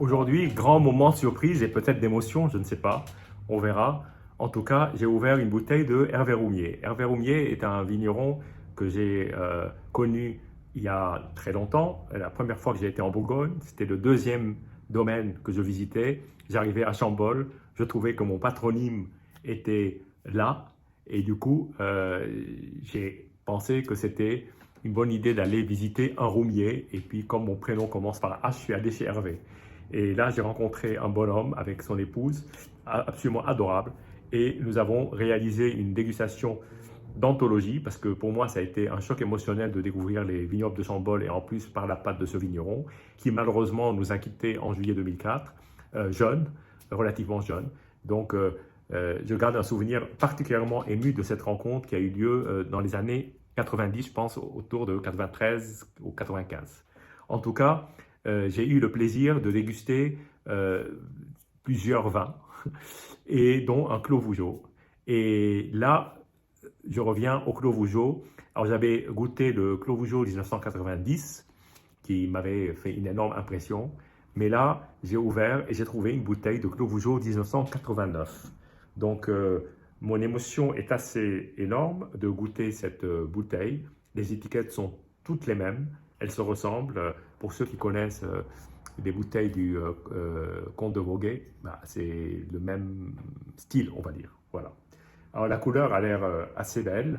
Aujourd'hui, grand moment de surprise et peut-être d'émotion, je ne sais pas, on verra. En tout cas, j'ai ouvert une bouteille de Hervé Roumier. Hervé Roumier est un vigneron que j'ai connu il y a très longtemps. La première fois que j'ai été en Bourgogne, c'était le deuxième domaine que je visitais. J'arrivais à Chambolle, je trouvais que mon patronyme était là et du coup, j'ai pensé que c'était une bonne idée d'aller visiter un roumier. Et puis, comme mon prénom commence par H, je suis allé chez Hervé. Et là, j'ai rencontré un bonhomme avec son épouse, absolument adorable. Et nous avons réalisé une dégustation d'anthologie, parce que pour moi, ça a été un choc émotionnel de découvrir les vignobles de Chambolle et en plus par la patte de ce vigneron, qui malheureusement nous a quittés en juillet 2004, jeune, relativement jeune. Donc, je garde un souvenir particulièrement ému de cette rencontre qui a eu lieu dans les années 90, je pense, autour de 93 ou 95. En tout cas, j'ai eu le plaisir de déguster plusieurs vins, et dont un Clos Vougeot. Et là, je reviens au Clos Vougeot. Alors, j'avais goûté le Clos Vougeot 1990, qui m'avait fait une énorme impression. Mais là, j'ai ouvert et j'ai trouvé une bouteille de Clos Vougeot 1989. Donc, mon émotion est assez énorme de goûter cette bouteille. Les étiquettes sont toutes les mêmes, elles se ressemblent. Pour ceux qui connaissent des bouteilles du Comte de Voguet, bah, c'est le même style, on va dire. Voilà. Alors, la couleur a l'air assez belle,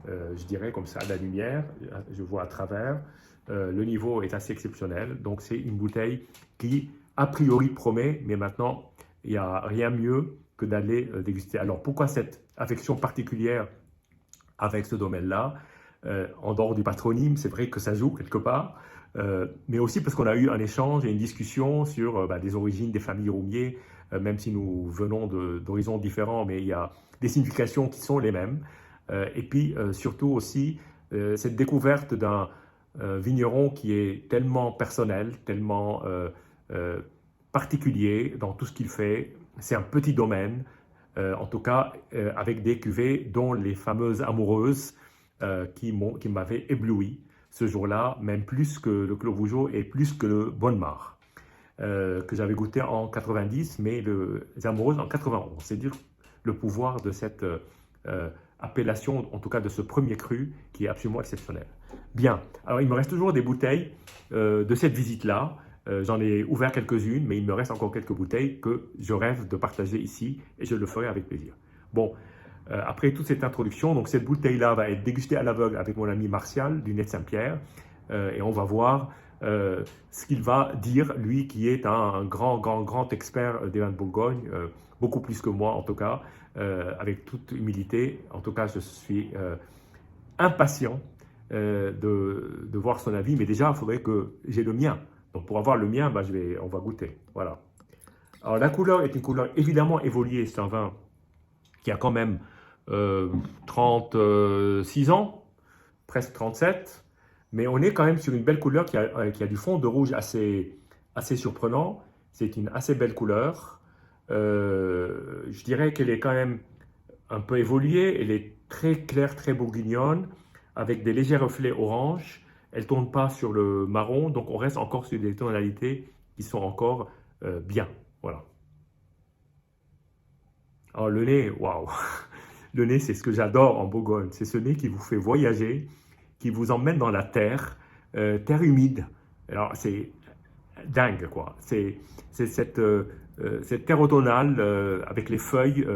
je dirais comme ça, la lumière, je vois à travers. Le niveau est assez exceptionnel, donc c'est une bouteille qui, a priori, promet, mais maintenant, il n'y a rien mieux que d'aller déguster. Alors, pourquoi cette affection particulière avec ce domaine-là? En dehors du patronyme, c'est vrai que ça joue quelque part, mais aussi parce qu'on a eu un échange et une discussion sur des origines des familles Roumier, même si nous venons d'horizons différents, mais il y a des significations qui sont les mêmes. Et puis, surtout aussi, cette découverte d'un vigneron qui est tellement personnel, tellement particulier dans tout ce qu'il fait. C'est un petit domaine, en tout cas avec des cuvées dont les fameuses amoureuses qui m'avaient ébloui ce jour-là, même plus que le Clos Vougeot et plus que le Bonnemar, que j'avais goûté en 90, mais les amoureuses en 91. C'est dire le pouvoir de cette appellation, en tout cas de ce premier cru, qui est absolument exceptionnel. Bien, alors il me reste toujours des bouteilles de cette visite-là. J'en ai ouvert quelques-unes, mais il me reste encore quelques bouteilles que je rêve de partager ici et je le ferai avec plaisir. Bon, après toute cette introduction, donc cette bouteille-là va être dégustée à l'aveugle avec mon ami Martial du Net Saint-Pierre et on va voir ce qu'il va dire, lui qui est un grand expert des vins de Bourgogne, beaucoup plus que moi en tout cas, avec toute humilité. En tout cas, je suis impatient de voir son avis, mais déjà, il faudrait que j'ai le mien. Donc pour avoir le mien, on va goûter. Voilà. Alors la couleur est une couleur évidemment évoluée. C'est un vin qui a quand même 36 ans, presque 37. Mais on est quand même sur une belle couleur qui a du fond de rouge assez surprenant. C'est une assez belle couleur. Je dirais qu'elle est quand même un peu évoluée. Elle est très claire, très bourguignonne, avec des légers reflets orange. Elle ne tourne pas sur le marron, donc on reste encore sur des tonalités qui sont encore bien. Voilà. Alors le nez, waouh! Le nez, c'est ce que j'adore en Bourgogne. C'est ce nez qui vous fait voyager, qui vous emmène dans la terre, terre humide. Alors c'est dingue, quoi. C'est cette terre automnale avec les feuilles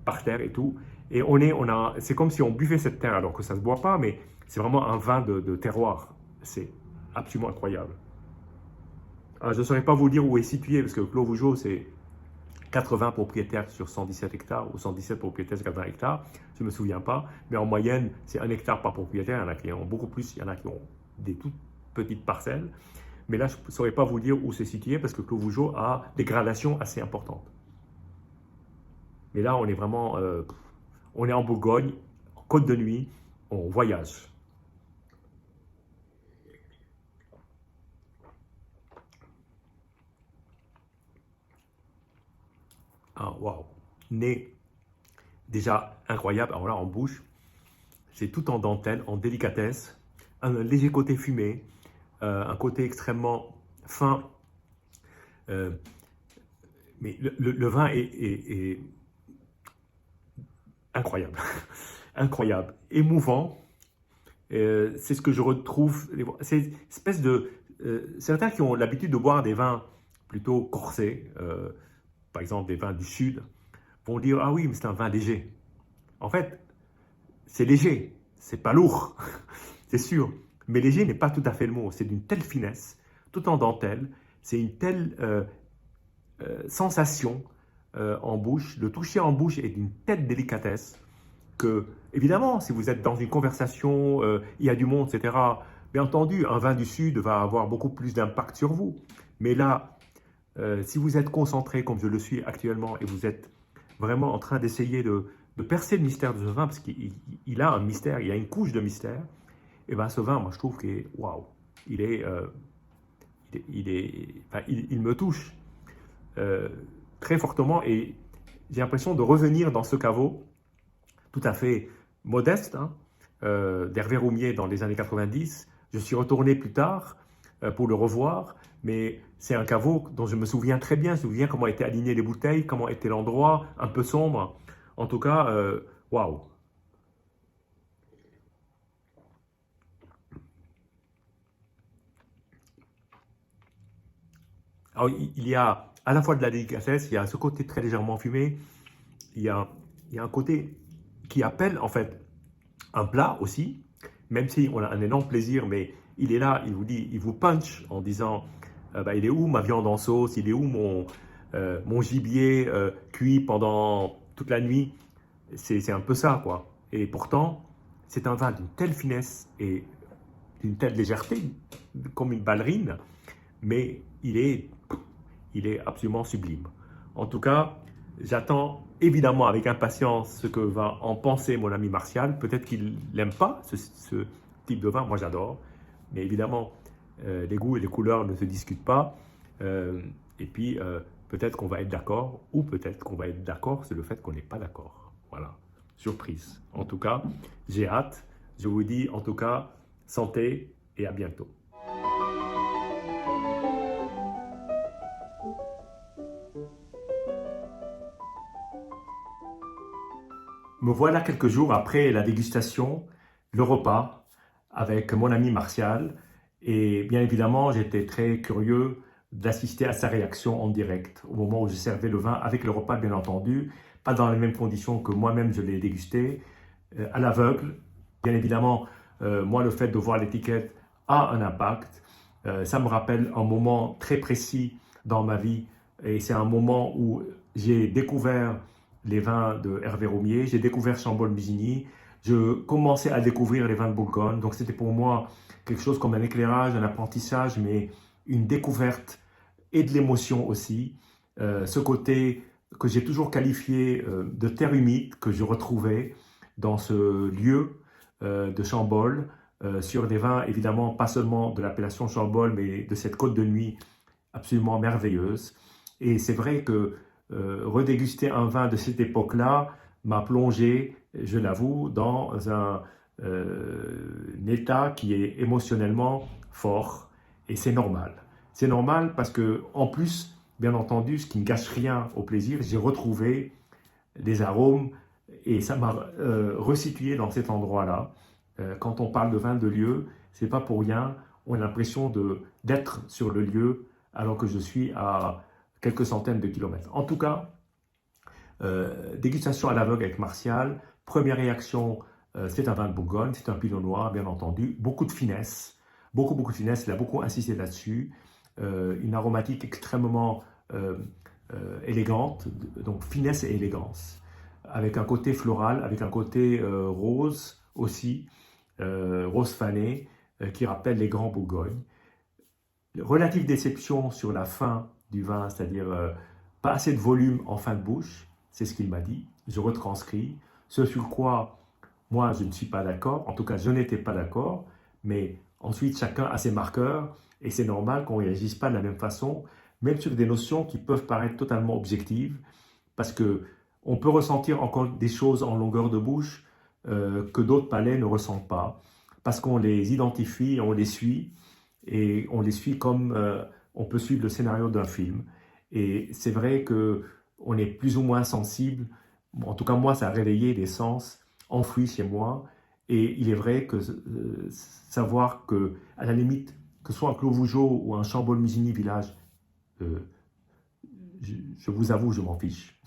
par terre et tout. Et c'est comme si on buvait cette terre, alors que ça ne se boit pas, mais c'est vraiment un vin de terroir. C'est absolument incroyable. Alors, je ne saurais pas vous dire où est situé, parce que Clos Vougeot, c'est 80 propriétaires sur 117 hectares ou 117 propriétaires sur 80 hectares, je ne me souviens pas, mais en moyenne, c'est 1 hectare par propriétaire. Il y en a qui ont beaucoup plus, il y en a qui ont des toutes petites parcelles. Mais là, je ne saurais pas vous dire où c'est situé parce que Clos Vougeot a des gradations assez importantes. Mais là, on est vraiment, on est en Bourgogne, en Côte de Nuit, on voyage. Ah, waouh! Nez déjà incroyable. Alors là, en bouche, c'est tout en dentelle, en délicatesse, un léger côté fumé, un côté extrêmement fin, Mais le vin est incroyable, incroyable, émouvant. C'est ce que je retrouve. C'est une espèce de. Certains qui ont l'habitude de boire des vins plutôt corsés, par exemple des vins du Sud, vont dire ah oui, mais c'est un vin léger. En fait, c'est léger, c'est pas lourd, c'est sûr. Mais léger n'est pas tout à fait le mot. C'est d'une telle finesse, tout en dentelle. C'est une telle sensation en bouche. Le toucher en bouche est d'une telle délicatesse que, évidemment, si vous êtes dans une conversation, il y a du monde, etc., bien entendu, un vin du Sud va avoir beaucoup plus d'impact sur vous. Mais là, si vous êtes concentré, comme je le suis actuellement, et vous êtes vraiment en train d'essayer de percer le mystère de ce vin, parce qu'il a un mystère, il y a une couche de mystère, et bien ce vin, moi je trouve qu'il est, waouh, il me touche très fortement, et j'ai l'impression de revenir dans ce caveau, tout à fait modeste, hein, d'Hervé Roumier dans les années 90. Je suis retourné plus tard pour le revoir, mais c'est un caveau dont je me souviens très bien. Je me souviens comment étaient alignées les bouteilles, comment était l'endroit, un peu sombre. En tout cas, waouh! Alors, il y a à la fois de la délicatesse, il y a ce côté très légèrement fumé, il y a, il y a un côté qui appelle en fait un plat aussi, même si on a un énorme plaisir, mais il est là, il vous dit, il vous punch en disant, bah, il est où ma viande en sauce, il est où mon gibier cuit pendant toute la nuit, c'est un peu ça quoi. Et pourtant, c'est un vin d'une telle finesse et d'une telle légèreté, comme une ballerine, mais il est absolument sublime. En tout cas, j'attends évidemment avec impatience ce que va en penser mon ami Martial. Peut-être qu'il n'aime pas ce type de vin, moi j'adore. Mais évidemment, les goûts et les couleurs ne se discutent pas. Et puis, peut-être qu'on va être d'accord, ou peut-être qu'on va être d'accord, c'est le fait qu'on n'est pas d'accord. Voilà, surprise. En tout cas, j'ai hâte. Je vous dis en tout cas, santé et à bientôt. Me voilà quelques jours après la dégustation, le repas avec mon ami Martial. Et bien évidemment, j'étais très curieux d'assister à sa réaction en direct au moment où je servais le vin avec le repas, bien entendu, pas dans les mêmes conditions que moi-même je l'ai dégusté, à l'aveugle. Bien évidemment, moi, le fait de voir l'étiquette a un impact. Ça me rappelle un moment très précis dans ma vie et c'est un moment où j'ai découvert les vins de Hervé Roumier, j'ai découvert Chambol-Musigny, je commençais à découvrir les vins de Bourgogne, donc c'était pour moi quelque chose comme un éclairage, un apprentissage, mais une découverte et de l'émotion aussi. Ce côté que j'ai toujours qualifié de terre humide que je retrouvais dans ce lieu de Chambol, sur des vins évidemment pas seulement de l'appellation Chambol, mais de cette côte de nuit absolument merveilleuse. Et c'est vrai que redéguster un vin de cette époque-là m'a plongé, je l'avoue, dans un état qui est émotionnellement fort. Et c'est normal. C'est normal parce que, en plus, bien entendu, ce qui ne gâche rien au plaisir, j'ai retrouvé des arômes et ça m'a resitué dans cet endroit-là. Quand on parle de vin de lieu, c'est pas pour rien. On a l'impression d'être sur le lieu alors que je suis à quelques centaines de kilomètres. En tout cas, dégustation à l'aveugle avec Martial. Première réaction, c'est un vin de Bourgogne, c'est un pinot noir, bien entendu. Beaucoup de finesse, beaucoup de finesse. Il a beaucoup insisté là-dessus. Une aromatique extrêmement élégante, donc finesse et élégance. Avec un côté floral, avec un côté rose aussi, rose fané, qui rappelle les grands Bourgognes. Relative déception sur la fin du vin, c'est-à-dire pas assez de volume en fin de bouche, c'est ce qu'il m'a dit, je retranscris, ce sur quoi moi je ne suis pas d'accord, en tout cas je n'étais pas d'accord, mais ensuite chacun a ses marqueurs et c'est normal qu'on ne réagisse pas de la même façon, même sur des notions qui peuvent paraître totalement objectives, parce que on peut ressentir encore des choses en longueur de bouche que d'autres palais ne ressentent pas, parce qu'on les identifie, on les suit, et on les suit comme on peut suivre le scénario d'un film. Et c'est vrai qu'on est plus ou moins sensible. Bon, en tout cas, moi, ça a réveillé des sens enfouis chez moi. Et il est vrai que savoir que, à la limite, que ce soit un Clos Vougeot ou un Chambol-Musigny village, euh, je vous avoue, je m'en fiche.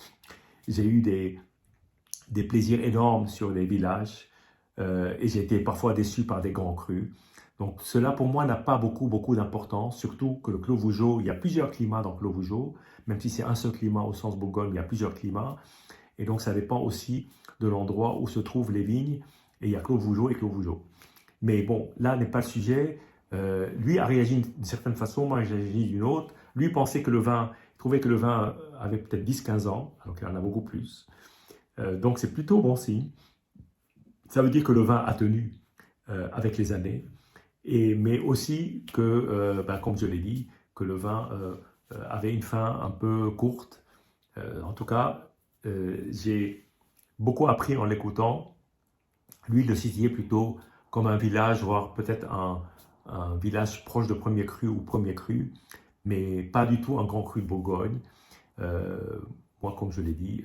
J'ai eu des plaisirs énormes sur les villages et j'ai été parfois déçu par des grands crus. Donc cela pour moi n'a pas beaucoup d'importance, surtout que le Clos Vougeot, il y a plusieurs climats dans le Clos Vougeot, même si c'est un seul climat au sens Bourgogne, il y a plusieurs climats. Et donc ça dépend aussi de l'endroit où se trouvent les vignes, et il y a Clos Vougeot et Clos Vougeot. Mais bon, là n'est pas le sujet. Lui a réagi d'une certaine façon, moi j'ai réagi d'une autre. Lui pensait que le vin, il trouvait que le vin avait peut-être 10-15 ans, alors qu'il en a beaucoup plus. Donc c'est plutôt bon signe. Ça veut dire que le vin a tenu avec les années, mais aussi que, comme je l'ai dit, que le vin avait une fin un peu courte. En tout cas, j'ai beaucoup appris en l'écoutant. Lui, il le situait plutôt comme un village, voire peut-être un village proche de premier cru ou premier cru, mais pas du tout un grand cru de Bourgogne. Euh, Moi, comme je l'ai dit,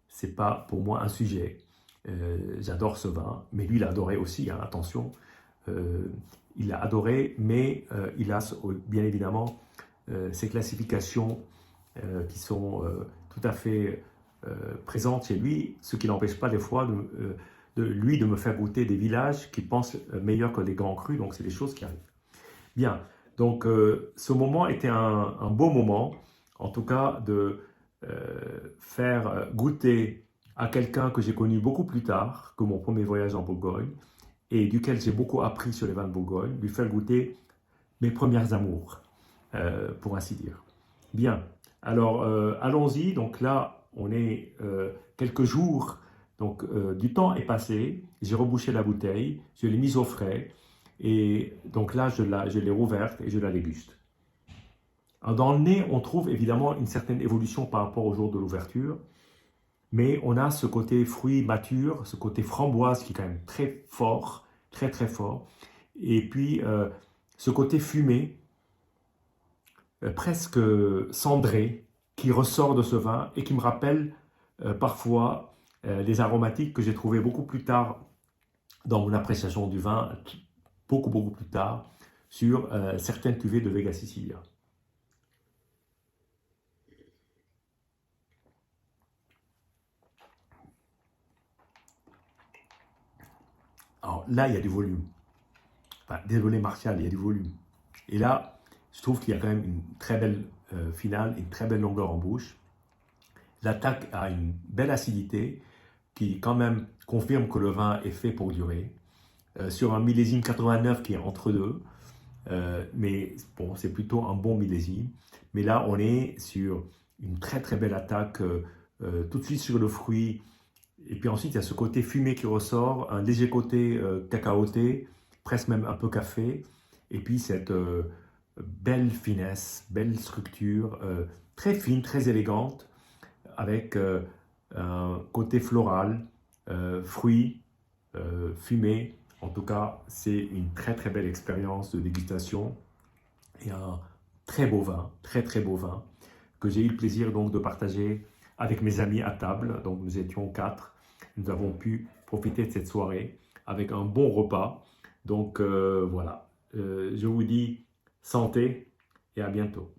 c'est pas pour moi un sujet. J'adore ce vin, mais lui, il a adoré aussi, hein, attention. Euh, il a adoré, mais il a bien évidemment ces classifications qui sont tout à fait présentes chez lui, ce qui n'empêche pas des fois de me faire goûter des villages qui pensent meilleurs que des grands crus, donc c'est des choses qui arrivent. Bien, donc ce moment était un beau moment, en tout cas de faire goûter à quelqu'un que j'ai connu beaucoup plus tard que mon premier voyage en Bourgogne et duquel j'ai beaucoup appris sur les vins de Bourgogne, lui faire goûter mes premières amours, pour ainsi dire. Bien, alors allons-y, donc là on est quelques jours, donc du temps est passé, j'ai rebouché la bouteille, je l'ai mise au frais, et donc là je l'ai rouverte et je la déguste. Alors, dans le nez, on trouve évidemment une certaine évolution par rapport au jour de l'ouverture, mais on a ce côté fruit mature, ce côté framboise qui est quand même très fort, très fort, et puis ce côté fumé, presque cendré, qui ressort de ce vin et qui me rappelle parfois des aromatiques que j'ai trouvées beaucoup plus tard dans mon appréciation du vin, beaucoup plus tard, sur certaines cuvées de Vega Sicilia. Alors là, il y a du volume. Enfin, désolé Martial, il y a du volume. Et là, je trouve qu'il y a quand même une très belle finale, une très belle longueur en bouche. L'attaque a une belle acidité qui quand même confirme que le vin est fait pour durer. Sur un millésime 89 qui est entre deux, mais bon, c'est plutôt un bon millésime. Mais là, on est sur une très belle attaque, tout de suite sur le fruit. Et puis ensuite, il y a ce côté fumé qui ressort, un léger côté cacaoté, presque même un peu café. Et puis cette belle finesse, belle structure, très fine, très élégante, avec un côté floral, fruits, fumé. En tout cas, c'est une très belle expérience de dégustation et un très beau vin, très beau vin, que j'ai eu le plaisir donc de partager avec mes amis à table. Donc nous étions 4. Nous avons pu profiter de cette soirée avec un bon repas. Donc voilà, je vous dis santé et à bientôt.